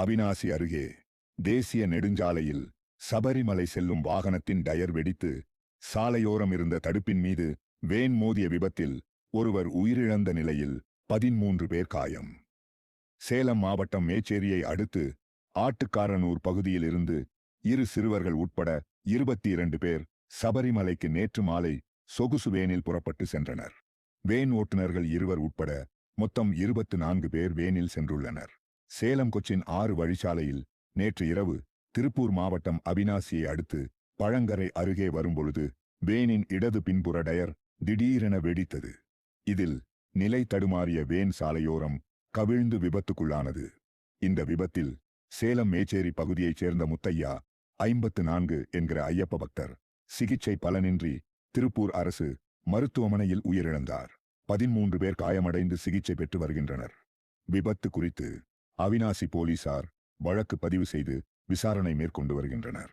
அவிநாசி அருகே தேசிய நெடுஞ்சாலையில் சபரிமலை செல்லும் வாகனத்தின் டயர் வெடித்து சாலையோரம் இருந்த தடுப்பின் மீது வேன் மோதிய விபத்தில் ஒருவர் உயிரிழந்த நிலையில் 13 பேர் காயம். சேலம் மாவட்டம் மேச்சேரியை அடுத்து ஆட்டுக்காரனூர் பகுதியில் இருந்து 2 சிறுவர்கள் உட்பட 22 பேர் சபரிமலைக்கு நேற்று மாலை சொகுசு வேனில் புறப்பட்டு சென்றனர். வேன் ஓட்டுநர்கள் 2 உட்பட மொத்தம் 24 பேர் வேனில் சென்றுள்ளனர். சேலம் கொச்சின் 6 வழிச்சாலையில் நேற்று இரவு திருப்பூர் மாவட்டம் அவிநாசியை அடுத்து பழங்கரை அருகே வரும்பொழுது வேனின் இடது பின்புற டயர் திடீரென வெடித்தது. இதில் நிலை தடுமாறிய வேன் சாலையோரம் கவிழ்ந்து விபத்துக்குள்ளானது. இந்த விபத்தில் சேலம் மேச்சேரி பகுதியைச் சேர்ந்த முத்தையா 54 என்கிற ஐயப்ப பக்தர் சிகிச்சை பலனின்றி திருப்பூர் அரசு மருத்துவமனையில் உயிரிழந்தார். 13 பேர் காயமடைந்து சிகிச்சை பெற்று வருகின்றனர். விபத்து குறித்து அவிநாசி போலீசார் வழக்கு பதிவு செய்து விசாரணை மேற்கொண்டு வருகின்றனர்.